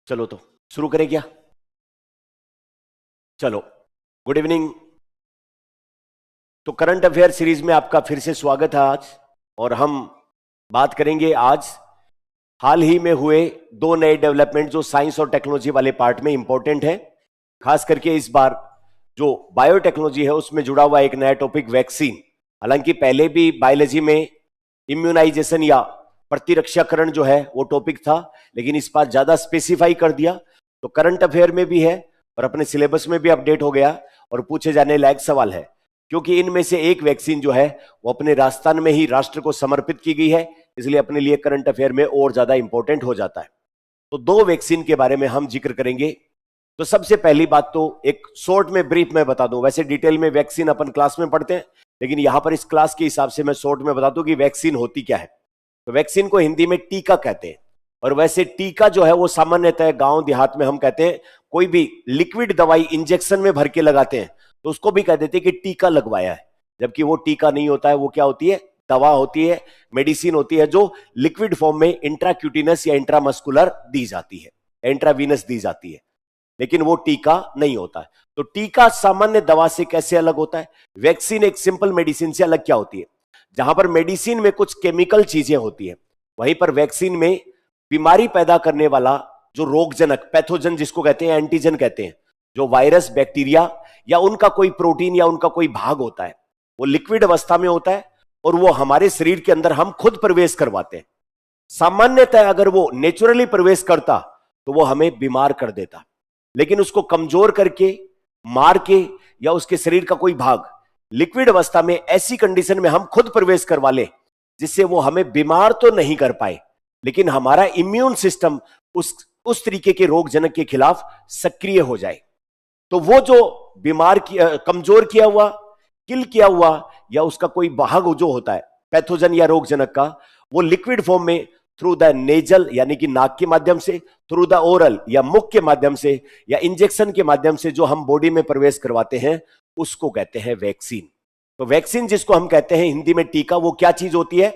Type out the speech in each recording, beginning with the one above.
चलो तो शुरू करें क्या। चलो, गुड इवनिंग। तो करंट अफेयर सीरीज में आपका फिर से स्वागत है आज। और हम बात करेंगे आज हाल ही में हुए दो नए डेवलपमेंट जो साइंस और टेक्नोलॉजी वाले पार्ट में इंपॉर्टेंट है। खास करके इस बार जो बायोटेक्नोलॉजी है उसमें जुड़ा हुआ एक नया टॉपिक वैक्सीन। हालांकि पहले भी बायोलॉजी में इम्यूनाइजेशन या प्रतिरक्षाकरण जो है वो टॉपिक था, लेकिन इस बार ज्यादा स्पेसिफाई कर दिया। तो करंट अफेयर में भी है और अपने सिलेबस में भी अपडेट हो गया और पूछे जाने लायक सवाल है, क्योंकि इनमें से एक वैक्सीन जो है वो अपने राजस्थान में ही राष्ट्र को समर्पित की गई है, इसलिए अपने लिए करंट अफेयर में और ज्यादा इंपॉर्टेंट हो जाता है। तो दो वैक्सीन के बारे में हम जिक्र करेंगे। तो सबसे पहली बात तो एक शॉर्ट में ब्रीफ में बता दूं, वैसे डिटेल में वैक्सीन अपन क्लास में पढ़ते हैं, लेकिन यहां पर इस क्लास के हिसाब से मैं शॉर्ट में बता दूं कि वैक्सीन होती क्या है। तो वैक्सीन को हिंदी में टीका कहते हैं। और वैसे टीका जो है वो सामान्यतः गांव देहात में हम कहते हैं कोई भी लिक्विड दवाई इंजेक्शन में भर के लगाते हैं तो उसको भी कह देते हैं कि टीका लगवाया है, जबकि वो टीका नहीं होता है। वो क्या होती है? दवा होती है, मेडिसिन होती है जो लिक्विड फॉर्म में इंट्राक्यूटिनस या इंट्रामस्कुलर दी जाती है, इंट्रावीनस दी जाती है, लेकिन वो टीका नहीं होता है। तो टीका सामान्य दवा से कैसे अलग होता है? वैक्सीन एक सिंपल मेडिसिन से अलग क्या होती है? जहां पर मेडिसिन में कुछ केमिकल चीजें होती है, वहीं पर वैक्सीन में बीमारी पैदा करने वाला जो रोगजनक पैथोजन जिसको कहते हैं, एंटीजन कहते हैं, जो वायरस बैक्टीरिया या उनका कोई प्रोटीन या उनका कोई भाग होता है, वो लिक्विड अवस्था में होता है और वो हमारे शरीर के अंदर हम खुद प्रवेश करवाते हैं। सामान्यतः अगर वो नेचुरली प्रवेश करता तो वो हमें बीमार कर देता, लेकिन उसको कमजोर करके, मार के, या उसके शरीर का कोई भाग लिक्विड अवस्था में ऐसी कंडीशन में हम खुद प्रवेश करवा ले जिससे वो हमें बीमार तो नहीं कर पाए, लेकिन हमारा इम्यून सिस्टम उस तरीके के रोगजनक के खिलाफ सक्रिय हो जाए। तो वो जो बीमार किया, कमजोर किया हुआ, किल किया हुआ या उसका कोई भाग जो होता है पैथोजन या रोगजनक का, वो लिक्विड फॉर्म में थ्रू द नेजल यानी कि नाक के माध्यम से, थ्रू द ओरल या मुख के माध्यम से, या इंजेक्शन के माध्यम से जो हम बॉडी में प्रवेश करवाते हैं उसको कहते हैं वैक्सीन। तो वैक्सीन जिसको हम कहते हैं हिंदी में टीका, वो क्या चीज होती है?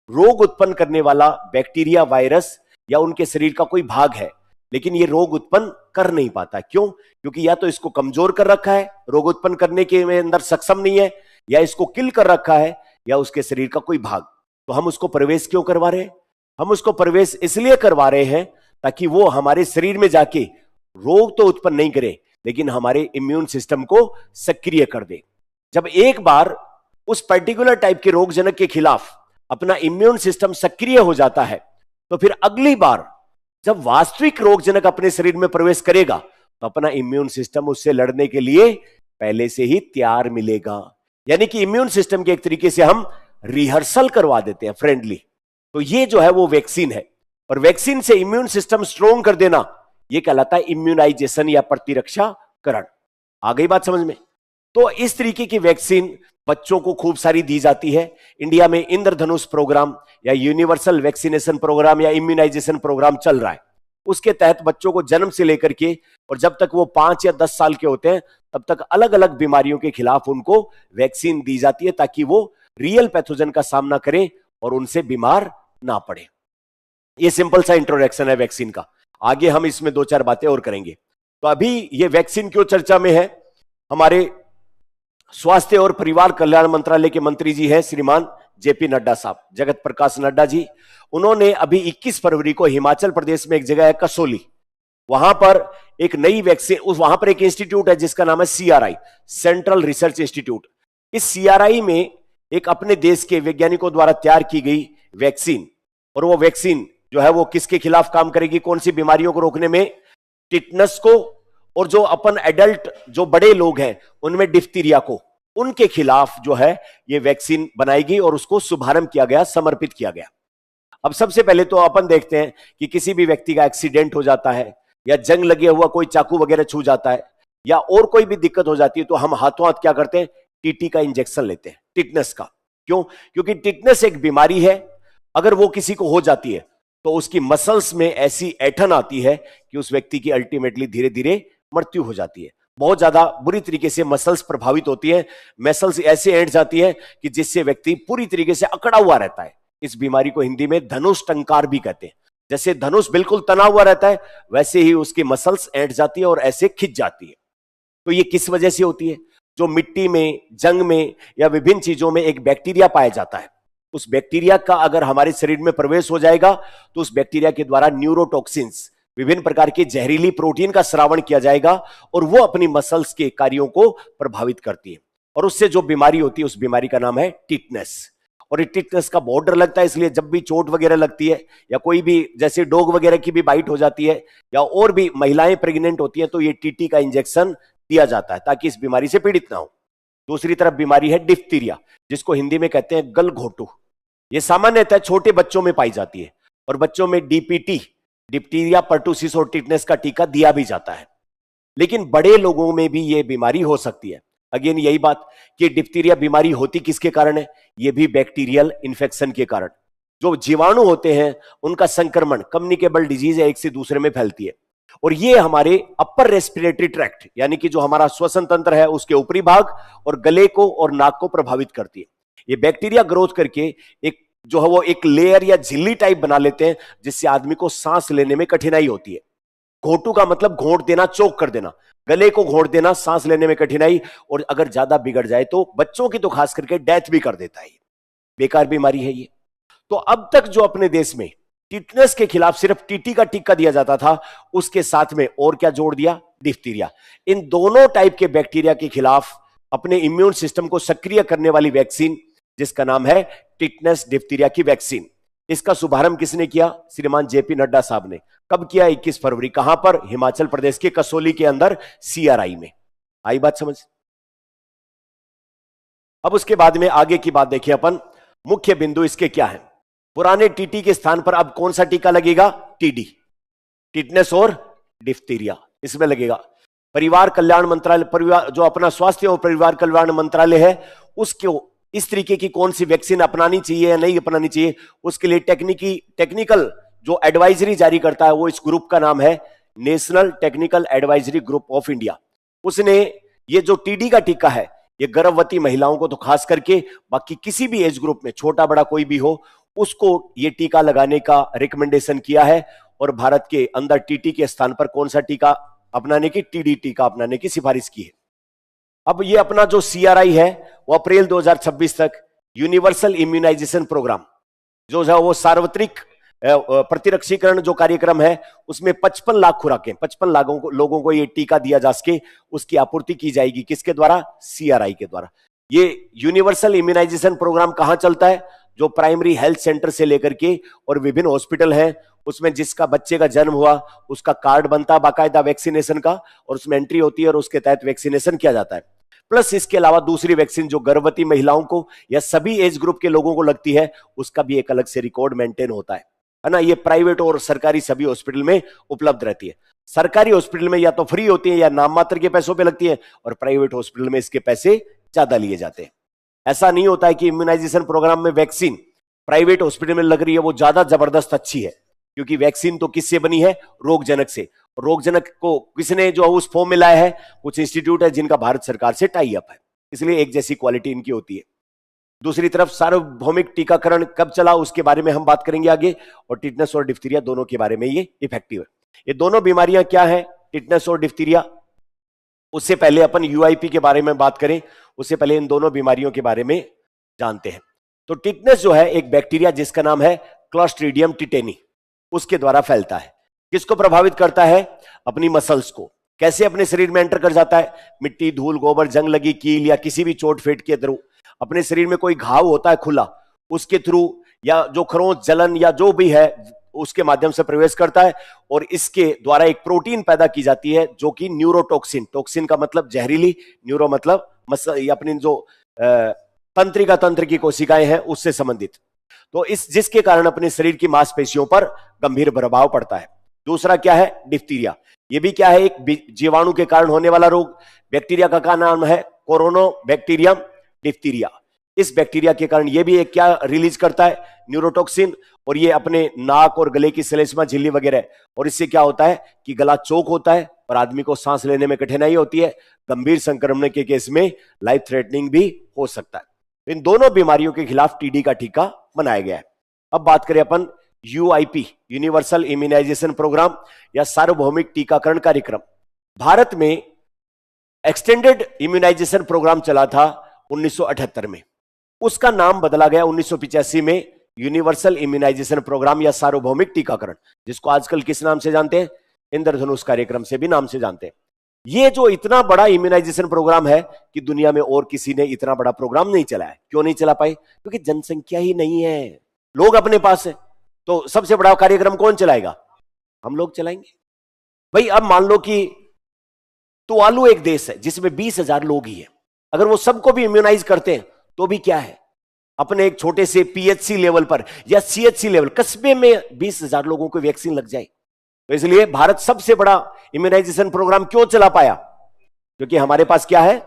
रोग उत्पन्न करने वाला बैक्टीरिया, वायरस या उनके शरीर का कोई भाग है, लेकिन ये रोग उत्पन्न कर नहीं पाता। क्यों? क्योंकि या तो इसको कमजोर कर रखा है, रोग उत्पन्न करने के अंदर सक्षम नहीं है, या इसको किल कर रखा है, या उसके शरीर का कोई भाग। तो हम उसको प्रवेश क्यों करवा रहे हैं? हम उसको प्रवेश इसलिए करवा रहे हैं ताकि वो हमारे शरीर में जाके रोग तो उत्पन्न नहीं करे, लेकिन हमारे इम्यून सिस्टम को सक्रिय कर दे। जब एक बार उस पर्टिकुलर टाइप के रोगजनक के खिलाफ अपना इम्यून सिस्टम सक्रिय हो जाता है, तो फिर अगली बार जब वास्तविक रोगजनक अपने शरीर में प्रवेश करेगा तो अपना इम्यून सिस्टम उससे लड़ने के लिए पहले से ही तैयार मिलेगा। यानी कि इम्यून सिस्टम के एक तरीके से हम रिहर्सल करवा देते हैं, फ्रेंडली। तो ये जो है वो वैक्सीन है, और वैक्सीन से इम्यून सिस्टम स्ट्रोंग कर देना ये कहलाता है इम्यूनाइजेशन या प्रतिरक्षाकरण। आ गई बात समझ में? तो इस तरीके की वैक्सीन बच्चों को खूब सारी दी जाती है। इंडिया में इंद्रधनुष प्रोग्राम या यूनिवर्सल वैक्सीनेशन प्रोग्राम या इम्यूनाइजेशन प्रोग्राम चल रहा है। उसके तहत बच्चों को जन्म से लेकर के और जब तक वो 5 या 10 साल के होते हैं तब तक अलग अलग बीमारियों के खिलाफ उनको वैक्सीन दी जाती है, ताकि वो रियल पैथोजन का सामना करें और उनसे बीमार ना पड़े। ये सिंपल सा इंट्रोडक्शन है वैक्सीन का। आगे हम इसमें 2-4 बातें और करेंगे। तो अभी ये वैक्सीन क्यों चर्चा में है? हमारे स्वास्थ्य और परिवार कल्याण मंत्रालय के मंत्री जी हैं श्रीमान जेपी नड्डा साहब, जगत प्रकाश नड्डा जी। उन्होंने अभी 21 फरवरी को हिमाचल प्रदेश में एक जगह है कसोली, वहां पर एक नई वैक्सीन, वहां पर एक इंस्टीट्यूट है जिसका नाम है CRI, सेंट्रल रिसर्च इंस्टीट्यूट। इस CRI में एक अपने देश के वैज्ञानिकों द्वारा तैयार की गई वैक्सीन, और वो वैक्सीन जो है वो किसके खिलाफ काम करेगी? कौन सी बीमारियों को रोकने में? टिटनस को, और जो अपन एडल्ट जो बड़े लोग हैं उनमें डिफ्थीरिया को, उनके खिलाफ जो है ये वैक्सीन बनाएगी और उसको शुभारंभ किया गया, समर्पित किया गया। अब सबसे पहले तो अपन देखते हैं कि किसी भी व्यक्ति का एक्सीडेंट हो जाता है या जंग लगे हुआ कोई चाकू वगैरह छू जाता है या और कोई भी दिक्कत हो जाती है तो हम हाथों हाथ क्या करते हैं? टीटी का इंजेक्शन लेते हैं, टिटनस का। क्यों? क्योंकि टिटनस एक बीमारी है, अगर वो किसी को हो जाती है तो उसकी मसल्स में ऐसी ऐठन आती है कि उस व्यक्ति की अल्टीमेटली धीरे धीरे मृत्यु हो जाती है। बहुत ज्यादा बुरी तरीके से मसल्स प्रभावित होती है, मसल्स ऐसे ऐंठ जाती है कि जिससे व्यक्ति पूरी तरीके से अकड़ा हुआ रहता है। इस बीमारी को हिंदी में धनुष टंकार भी कहते हैं। जैसे धनुष बिल्कुल तना हुआ रहता है, वैसे ही उसकी मसल्स ऐंठ जाती है और ऐसे खिंच जाती है। तो ये किस वजह से होती है? जो मिट्टी में, जंग में या विभिन्न चीजों में एक बैक्टीरिया पाया जाता है, उस बैक्टीरिया का अगर हमारे शरीर में प्रवेश हो जाएगा तो उस बैक्टीरिया के द्वारा न्यूरोटॉक्सिन्स, विभिन्न प्रकार के जहरीली प्रोटीन का श्रावण किया जाएगा और वो अपनी मसल्स के कार्यों को प्रभावित करती है और उससे जो बीमारी होती है उस बीमारी का नाम है टिटनेस। और ये टिटनेस का बहुत डर लगता है, इसलिए जब भी चोट वगैरह लगती है या कोई भी जैसे डॉग वगैरह की भी बाइट हो जाती है या और भी महिलाएं प्रेग्नेंट होती हैं तो ये टीटी का इंजेक्शन दिया जाता है ताकि इस बीमारी से पीड़ित ना हो। दूसरी तरफ बीमारी है डिप्थीरिया, जिसको हिंदी में कहते हैं गलघोटू। ये सामान्यतः छोटे बच्चों में पाई जाती है और बच्चों में डीपीटी, डिप्थीरिया पर्टुसिस और टिटनेस का टीका दिया भी जाता है। लेकिन बड़े लोगों में भी ये बीमारी हो सकती है। अगेन यही बात कि डिप्थीरिया बीमारी होती किसके कारण है? ये भी बैक्टीरियल इन्फेक्शन के कारण। जो जीवाणु होते हैं उनका संक्रमण कम्युनिकेबल डिजीज है, एक से दूसरे में फैलती है और ये हमारे अपर रेस्पिरेटरी ट्रैक्ट यानी कि जो हमारा श्वसन तंत्र है उसके ऊपरी भाग और गले को और नाक को प्रभावित करती है। ये बैक्टीरिया ग्रोथ करके एक जो है वो एक लेयर या झिल्ली टाइप बना लेते हैं जिससे आदमी को सांस लेने में कठिनाई होती है। घोटू का मतलब घोंट देना, चोक कर देना, गले को घोंट देना, सांस लेने में कठिनाई, और अगर ज्यादा बिगड़ जाए तो बच्चों की तो खास करके डेथ भी कर देता है। बेकार बीमारी है ये। तो अब तक जो अपने देश में टिटनेस के खिलाफ सिर्फ टीटी का टीका दिया जाता था, उसके साथ में और क्या जोड़ दिया? डिप्थीरिया। इन दोनों टाइप के बैक्टीरिया के खिलाफ अपने इम्यून सिस्टम को सक्रिय करने वाली वैक्सीन जिसका नाम है टिटनेस डिप्थीरिया की वैक्सीन। इसका शुभारंभ किसने किया? श्रीमान जेपी नड्डा साहब ने। कब किया? 21 फरवरी। कहां पर? हिमाचल प्रदेश के कसौली के अंदर सीआरआई में। आई बात समझ? अब उसके बाद में आगे की बात देखिए अपन। मुख्य बिंदु इसके क्या है? पुराने टीटी के स्थान पर अब कौन सा टीका लगेगा? टीडी, टिटनेस और डिप्थीरिया, इसमें लगेगा। परिवार कल्याण मंत्रालय, परिवार जो अपना स्वास्थ्य और परिवार कल्याण मंत्रालय है, उसको इस तरीके की कौन सी वैक्सीन अपनानी चाहिए या नहीं अपनानी चाहिए, उसके लिए टेक्निकल जो एडवाइजरी जारी करता है वो इस ग्रुप का नाम है national technical advisory group of India. उसने ये जो टीडी का टीका है ये गर्भवती महिलाओं को तो खास करके, बाकी किसी भी एज ग्रुप में छोटा बड़ा कोई भी हो उसको ये टीका लगाने का रिकमेंडेशन किया है और भारत के अंदर टीटी के स्थान पर कौन सा टीका अपनाने की? टीडी टीका अपनाने की सिफारिश की है। अब ये अपना जो सीआरआई है वो अप्रैल 2026 तक यूनिवर्सल इम्यूनाइजेशन प्रोग्राम जो है वो सार्वत्रिक प्रतिरक्षीकरण जो कार्यक्रम है उसमें 55 लाख खुराकें, 55 लाख लोगों को ये टीका दिया जा सके, उसकी आपूर्ति की जाएगी। किसके द्वारा? सीआरआई के द्वारा। ये यूनिवर्सल इम्यूनाइजेशन प्रोग्राम कहां चलता है? जो प्राइमरी हेल्थ सेंटर से लेकर के और विभिन्न हॉस्पिटल हैं उसमें जिसका बच्चे का जन्म हुआ उसका कार्ड बनता है बाकायदा वैक्सीनेशन का और उसमें एंट्री होती है और उसके तहत वैक्सीनेशन किया जाता है। प्लस इसके अलावा दूसरी वैक्सीन जो गर्भवती महिलाओं को या सभी एज ग्रुप के लोगों को लगती है उसका भी एक अलग से रिकॉर्ड मेंटेन होता है ना। ये प्राइवेट और सरकारी सभी हॉस्पिटल में उपलब्ध रहती है। सरकारी हॉस्पिटल में या तो फ्री होती है या नाम मात्र के पैसों पे लगती है और प्राइवेट हॉस्पिटल में इसके पैसे ज्यादा लिए जाते हैं। ऐसा नहीं होता है कि इम्यूनाइजेशन प्रोग्राम में वैक्सीन प्राइवेट हॉस्पिटल में लग रही है वो ज्यादा जबरदस्त अच्छी है, क्योंकि वैक्सीन तो किससे बनी है? रोगजनक से। रोगजनक को किसने जो उस फॉर्म में लाया है? कुछ इंस्टीट्यूट है जिनका भारत सरकार से टाई अप है, इसलिए एक जैसी क्वालिटी इनकी होती है। दूसरी तरफ सार्वभौमिक टीकाकरण कब चला उसके बारे में हम बात करेंगे आगे, और टिटनेस और डिप्थीरिया दोनों के बारे में ये इफेक्टिव है। ये दोनों बीमारियां क्या है? टिटनेस और डिप्थीरिया। उससे पहले अपन यूआईपी के बारे में बात करें, उससे पहले इन दोनों बीमारियों के बारे में जानते हैं। तो टिटनेस जो है एक बैक्टीरिया जिसका नाम है क्लॉस्ट्रीडियम टिटेनी, उसके द्वारा फैलता है। किसको प्रभावित करता है? अपनी मसल्स को। कैसे अपने शरीर में एंटर कर जाता है? मिट्टी, धूल, गोबर, जंग लगी कील या किसी भी चोट फेट के थ्रू, अपने शरीर में कोई घाव होता है खुला उसके थ्रू, या जो खरोंच, जलन या जो भी है उसके माध्यम से प्रवेश करता है और इसके द्वारा एक प्रोटीन पैदा की जाती है जो कि न्यूरोटॉक्सिन, टॉक्सिन का मतलब जहरीली, न्यूरो मतलब अपनी जो तंत्रिका तंत्र की कोशिकाएं हैं उससे संबंधित, तो इस जिसके कारण अपने शरीर की मांसपेशियों पर गंभीर प्रभाव पड़ता है। दूसरा क्या है? डिप्थीरिया। ये भी क्या है? एक जीवाणु के कारण होने वाला रोग। बैक्टीरिया का नाम है कोरोनोबैक्टीरियम डिप्थीरिया। इस बैक्टीरिया के कारण ये भी एक क्या रिलीज करता है? न्यूरोटॉक्सिन, और ये अपने नाक और गले की श्लेष्मा झिल्ली वगैरह, और इससे क्या होता है कि गला चोक होता है और आदमी को सांस लेने में कठिनाई होती है। गंभीर संक्रमण के केस में लाइफ थ्रेटनिंग भी हो सकता है। इन दोनों बीमारियों के खिलाफ टीडी का टीका बनाया गया है। अब बात करें अपन यूआईपी, यूनिवर्सल इम्यूनाइजेशन प्रोग्राम या सार्वभौमिक टीकाकरण कार्यक्रम। भारत में एक्सटेंडेड इम्यूनाइजेशन प्रोग्राम चला था 1978 में, उसका नाम बदला गया 1985 में यूनिवर्सल इम्यूनाइजेशन प्रोग्राम या सार्वभौमिक टीकाकरण, जिसको आजकल किस नाम से जानते हैं? इंद्रधनुष कार्यक्रम से भी नाम से जानते हैं। ये जो इतना बड़ा इम्यूनाइजेशन प्रोग्राम है कि दुनिया में और किसी ने इतना बड़ा प्रोग्राम नहीं चलाया। क्यों नहीं चला पाए? क्योंकि जनसंख्या ही नहीं है, लोग अपने पास है। तो सबसे बड़ा कार्यक्रम कौन चलाएगा? हम लोग चलाएंगे। भाई अब मान लो कि तुवालू एक देश है जिसमें 20,000 लोग ही है, अगर वो सबको भी इम्यूनाइज करते हैं तो भी क्या है, अपने एक छोटे से पीएचसी लेवल पर या सीएचसी लेवल कस्बे में 20,000 लोगों को वैक्सीन लग जाए। तो इसलिए भारत सबसे बड़ा इम्यूनाइजेशन प्रोग्राम क्यों चला पाया? क्योंकि हमारे पास क्या है?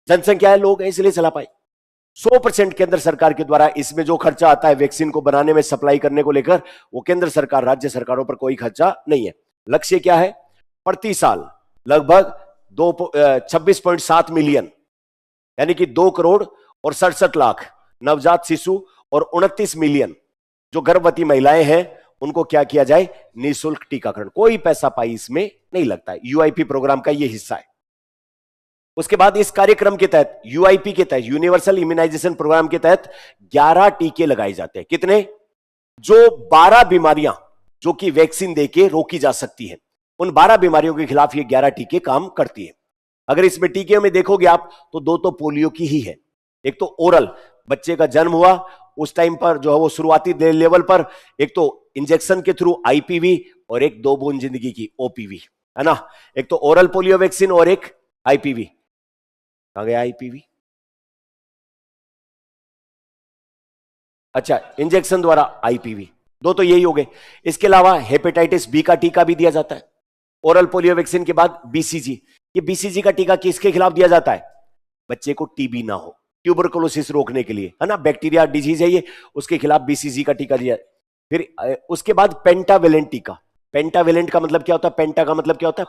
जनसंख्या है, लोग है, इसलिए चला पाए। 100% केंद्र सरकार के द्वारा इसमें जो खर्चा आता है वैक्सीन को बनाने में, सप्लाई करने को लेकर, वो केंद्र सरकार, राज्य सरकारों पर कोई खर्चा नहीं है। लक्ष्य क्या है? प्रति साल लगभग 26.7 मिलियन यानी कि 2 करोड़ और 67 लाख नवजात शिशु और 29 मिलियन जो गर्भवती महिलाएं हैं उनको क्या किया जाए? निःशुल्क टीकाकरण। कोई पैसा पाई इसमें नहीं लगता है। यूआईपी प्रोग्राम का यह हिस्सा है। उसके बाद इस कार्यक्रम के तहत, यूआईपी के तहत, यूनिवर्सल इम्यूनाइजेशन प्रोग्राम के तहत 11 टीके लगाए जाते हैं। कितने? जो 12 बीमारियां जो कि वैक्सीन देके रोकी जा सकती है, उन 12 बीमारियों के खिलाफ ये 11 टीके काम करती है। अगर इसमें टीके में देखोगे आप तो 2 तो पोलियो की ही है। एक तो ओरल, बच्चे का जन्म हुआ उस टाइम पर जो है वो शुरुआती लेवल पर, एक तो इंजेक्शन के थ्रू आईपीवी और एक 2 बूंद जिंदगी की ओपीवी, है ना। एक तो ओरल पोलियो वैक्सीन और एक आईपीवी। कहां गया आईपीवी? अच्छा, इंजेक्शन द्वारा आईपीवी, 2 तो यही हो गए। इसके अलावा हेपेटाइटिस बी का टीका भी दिया जाता है। ओरल पोलियो वैक्सीन के बाद बीसीजी। ये बीसीजी का टीका किसके खिलाफ दिया जाता है? बच्चे को टीबी ना हो, ट्यूबरकुलोसिस रोकने के लिए, है ना, बैक्टीरिया डिजीज है ये, उसके खिलाफ बीसीजी का टीका दिया। फिर उसके बाद पेंटावेलेंट टीका। पेंटावेलेंट का मतलब क्या होता है? पेंटा का मतलब क्या होता है?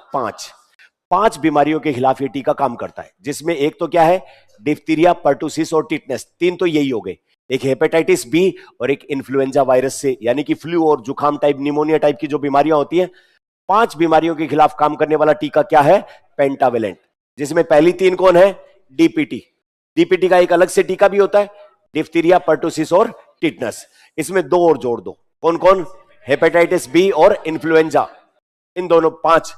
5 बीमारियों के खिलाफ ये टीका काम करता है, जिसमें एक तो क्या है? डिप्थीरिया, पर्टुसिस और टिटनेस। 3 तो यही हो गए। एक हेपेटाइटिस बी और एक इन्फ्लुएंजा वायरस से, यानी कि फ्लू और जुकाम टाइप, निमोनिया टाइप की जो बीमारियां होती हैं, 5 बीमारियों के खिलाफ काम करने वाला टीका क्या है? पेंटावेलेंट। जिसमें पहली 3 कौन है? डीपीटी। डीपीटी का एक अलग से टीका भी होता है, डिप्थीरिया, पर्टुसिस और टिटनेस। इसमें 2 और जोड़ दो। कौन कौन? हेपेटाइटिस बी और इन्फ्लुएंजा, इन दोनों 5।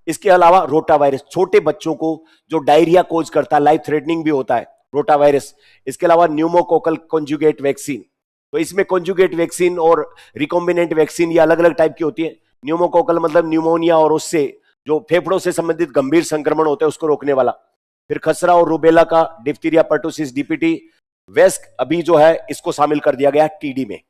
इसके अलावा रोटा वायरस, छोटे बच्चों को जो डायरिया कोज करता है, लाइफ थ्रेटनिंग भी होता है, रोटा वायरस। इसके अलावा न्यूमोकोकल कॉन्जुगेट वैक्सीन। तो इसमें कॉन्जुगेट वैक्सीन और रिकॉम्बिनेंट वैक्सीन ये अलग अलग टाइप की होती है। न्यूमोकोकल मतलब न्यूमोनिया और उससे जो फेफड़ों से संबंधित गंभीर संक्रमण होते हैं उसको रोकने वाला। फिर खसरा और रूबेला का, डिप्थीरिया, पर्टुसिस, डीपीटी, वेस्क अभी जो है इसको शामिल कर दिया गया टीडी में।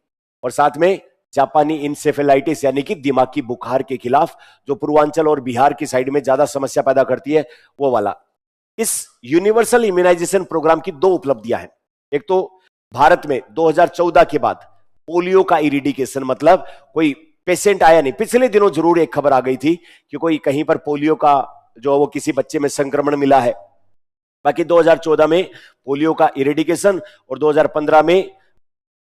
और साथ में जापानी इंसेफेलाइटिस यानी कि दिमागी बुखार के खिलाफ, जो पूर्वांचल और बिहार की साइड में ज्यादा समस्या पैदा करती है, वो वाला। इस यूनिवर्सल इम्यूनाइजेशन प्रोग्राम की 2 उपलब्धियां हैं। एक तो भारत में 2014 के बाद पोलियो का इरिडिकेशन, मतलब कोई पेशेंट आया नहीं। पिछले दिनों जरूर एक खबर आ गई थी कि कोई कहीं पर पोलियो का जो वो किसी बच्चे में संक्रमण मिला है। बाकी 2014 में पोलियो का इरेडिकेशन और 2015 में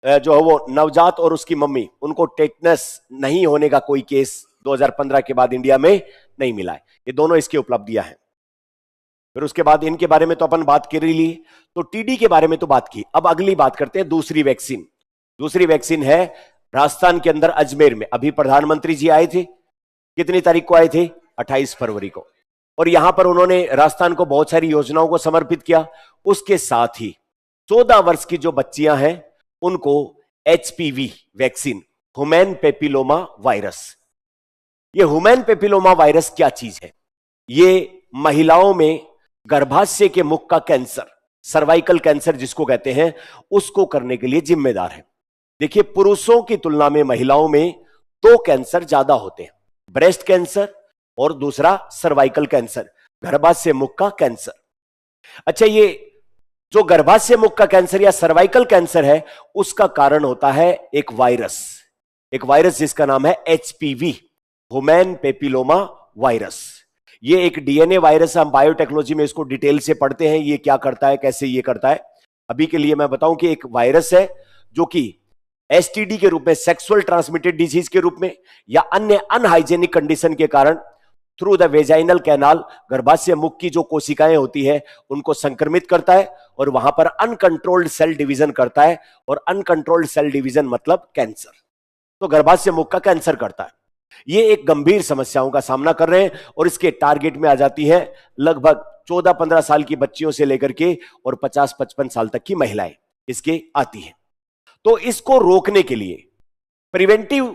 जो है वो नवजात और उसकी मम्मी, उनको टेटनस नहीं होने का कोई केस 2015 के बाद इंडिया में नहीं मिला है। ये दोनों इसकी उपलब्धियां हैं। फिर उसके बाद इनके बारे में तो अपन बात कर ही ली, तो टीडी के बारे में तो बात की। अब अगली बात करते हैं दूसरी वैक्सीन। दूसरी वैक्सीन है राजस्थान के अंदर अजमेर में। अभी प्रधानमंत्री जी आए थे, कितनी तारीख को आए थे? 28 फरवरी को। और यहां पर उन्होंने राजस्थान को बहुत सारी योजनाओं को समर्पित किया। उसके साथ ही 14 वर्ष की जो बच्चियां हैं उनको HPV vaccine, human papilloma virus. ये ह्यूमन पेपिलोमा वायरस क्या चीज है? ये महिलाओं में गर्भाशय के मुख का कैंसर, सर्वाइकल कैंसर जिसको कहते हैं, उसको करने के लिए जिम्मेदार है। देखिए, पुरुषों की तुलना में महिलाओं में 2 कैंसर ज्यादा होते हैं, ब्रेस्ट कैंसर और दूसरा सर्वाइकल कैंसर, गर्भाशय मुख का कैंसर। अच्छा, ये जो गर्भाशय मुख का कैंसर या सर्वाइकल कैंसर है, उसका कारण होता है एक वायरस जिसका नाम है एचपीवी, ह्यूमन पेपिलोमा वायरस। ये एक डीएनए वायरस है। हम बायोटेक्नोलॉजी में इसको डिटेल से पढ़ते हैं, ये क्या करता है, कैसे ये करता है। अभी के लिए मैं बताऊं कि एक वायरस है जो कि एसटीडी के रूप में, सेक्सुअल ट्रांसमिटेड डिजीज के रूप में, या अन्य अनहाइजेनिक कंडीशन के कारण थ्रू द वेजाइनल कैनाल गर्भाशय मुख की जो कोशिकाएं होती है उनको संक्रमित करता है और वहां पर अनकंट्रोल्ड सेल डिवीजन करता है, और अनकंट्रोल्ड सेल डिवीजन मतलब कैंसर। तो गर्भाशय मुख का कैंसर करता है। ये एक गंभीर समस्याओं का सामना कर रहे हैं और इसके टारगेट में आ जाती है लगभग 14-15 साल की बच्चियों से लेकर के और 50-55 साल तक की महिलाएं इसके आती हैं। तो इसको रोकने के लिए प्रिवेंटिव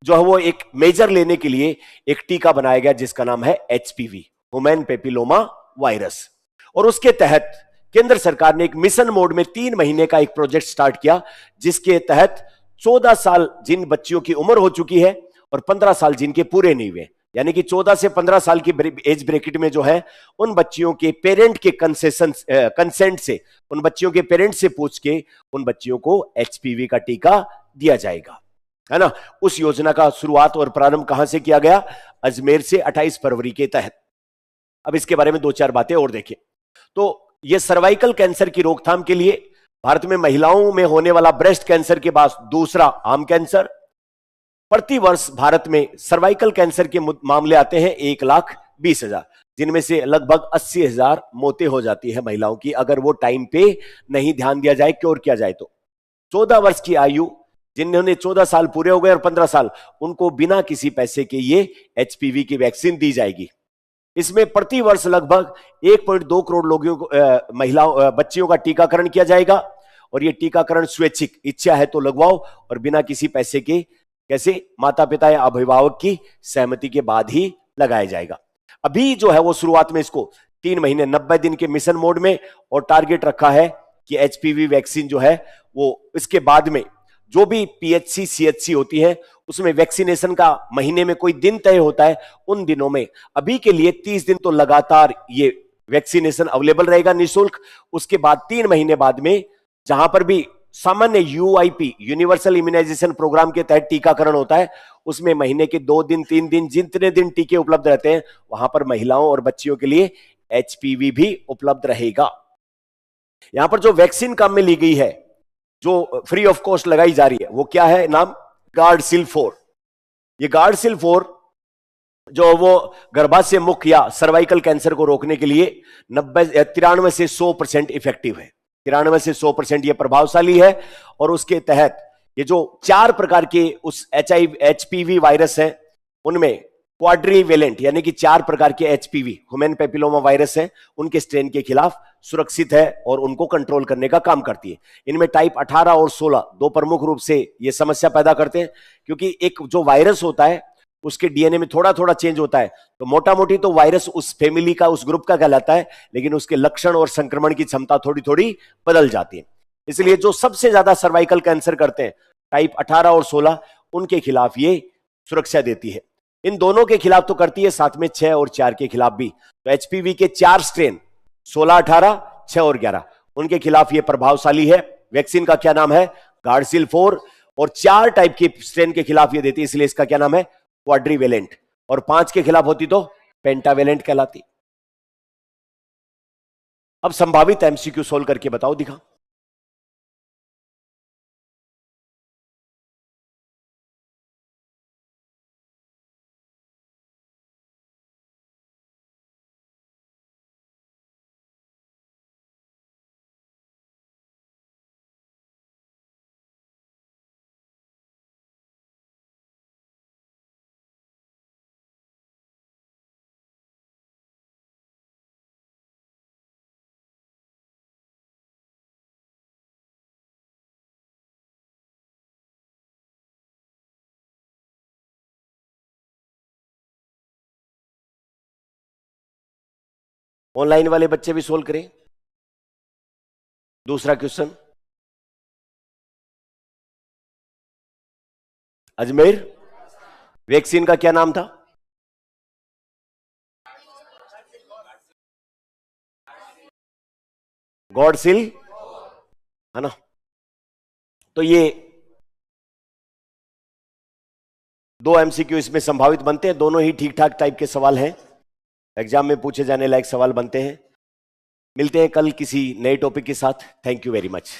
जो है वो एक मेजर लेने के लिए एक टीका बनाया गया जिसका नाम है एचपीवी, ह्यूमन पेपिलोमा वायरस। और उसके तहत केंद्र सरकार ने एक मिशन मोड में 3 महीने का एक प्रोजेक्ट स्टार्ट किया, जिसके तहत 14 साल जिन बच्चियों की उम्र हो चुकी है और 15 साल जिनके पूरे नहीं हुए, यानी कि 14 से 15 साल की एज ब्रैकेट में जो है उन बच्चियों के पेरेंट के कंसेंट से, उन बच्चियों के पेरेंट से पूछ के उन बच्चियों को एचपीवी का टीका दिया जाएगा, है ना। उस योजना का शुरुआत और प्रारंभ कहां से किया गया? अजमेर से 28 फरवरी के तहत। अब इसके बारे में 2-4 बातें और देखें। तो यह सर्वाइकल कैंसर की रोकथाम के लिए भारत में महिलाओं में होने वाला ब्रेस्ट कैंसर के बाद दूसरा आम कैंसर। प्रति वर्ष भारत में सर्वाइकल कैंसर के मामले आते हैं 1,20,000, जिनमें से लगभग 80,000 मौतें हो जाती है महिलाओं की, अगर वो टाइम पे नहीं ध्यान दिया जाए, क्योर किया जाए तो। 14 वर्ष की आयु, जिन्होंने 14 साल पूरे हो गए और 15 साल, उनको बिना किसी पैसे के ये एचपीवी की वैक्सीन दी जाएगी। इसमें प्रति वर्ष लगभग 1.2 करोड़ लोगों को महिलाओं बच्चियों का टीकाकरण किया जाएगा, और ये टीकाकरण स्वैच्छिक, इच्छा है तो लगवाओ, और बिना किसी पैसे के, कैसे, माता पिता या अभिभावक की सहमति के बाद ही लगाया जाएगा। अभी जो है वो शुरुआत में इसको 3 महीने 90 दिन के मिशन मोड में, और टारगेट रखा है कि एचपीवी वैक्सीन जो है वो इसके बाद में जो भी पीएचसी सीएचसी होती है उसमें वैक्सीनेशन का महीने में कोई दिन तय होता है, उन दिनों में अभी के लिए 30 दिन तो लगातार ये वैक्सीनेशन अवेलेबल रहेगा निःशुल्क। उसके बाद 3 महीने बाद में जहां पर भी सामान्य यूआईपी, यूनिवर्सल इम्यूनाइजेशन प्रोग्राम के तहत टीकाकरण होता है, उसमें महीने के 2 दिन 3 दिन जितने दिन टीके उपलब्ध रहते हैं वहां पर महिलाओं और बच्चियों के लिए एचपीवी भी उपलब्ध रहेगा। यहां पर जो वैक्सीन काम में ली गई है, जो फ्री ऑफ कॉस्ट लगाई जा रही है, वो क्या है? नाम गार्डसिल 4। ये गार्डसिल 4 जो वो गर्भाशय मुख या सर्वाइकल कैंसर को रोकने के लिए 93 से 100% इफेक्टिव है। 93 से 100% ये प्रभावशाली है। और उसके तहत ये जो 4 प्रकार के उस एचपीवी वायरस है, उनमें क्वाड्रीवेलेंट यानी कि 4 प्रकार के एचपीवी ह्यूमन पेपिलोमा वायरस है, उनके स्ट्रेन के खिलाफ सुरक्षित है और उनको कंट्रोल करने का काम करती है। इनमें टाइप 18 और 16 2 प्रमुख रूप से ये समस्या पैदा करते हैं, क्योंकि एक जो वायरस होता है उसके डीएनए में थोड़ा थोड़ा चेंज होता है, तो मोटा मोटी तो वायरस उस फैमिली का, उस ग्रुप का कहलाता है, लेकिन उसके लक्षण और संक्रमण की क्षमता थोड़ी थोड़ी बदल जाती है। इसलिए जो सबसे ज्यादा सर्वाइकल कैंसर करते हैं टाइप 18 और 16, उनके खिलाफ ये सुरक्षा देती है। इन दोनों के खिलाफ तो करती है, साथ में 6 और 4 के खिलाफ भी। तो एचपीवी के 4 स्ट्रेन 16, 18, 6 और 11, उनके खिलाफ यह प्रभावशाली है। वैक्सीन का क्या नाम है? गार्डसिल 4। और 4 टाइप के स्ट्रेन के खिलाफ ये देती है, इसलिए इसका क्या नाम है? क्वाड्रीवेलेंट। और 5 के खिलाफ होती तो पेंटावेलेंट कहलाती। अब संभावित एमसीक्यू सोल्व करके बताओ, दिखा। ऑनलाइन वाले बच्चे भी सोल्व करें। दूसरा क्वेश्चन, अजमेर वैक्सीन का क्या नाम था? गॉडसिल, है ना। तो ये 2 एमसीक्यू इसमें संभावित बनते हैं, दोनों ही ठीक ठाक टाइप के सवाल हैं, एग्जाम में पूछे जाने लायक सवाल बनते हैं। मिलते हैं कल किसी नए टॉपिक के साथ। Thank you very much.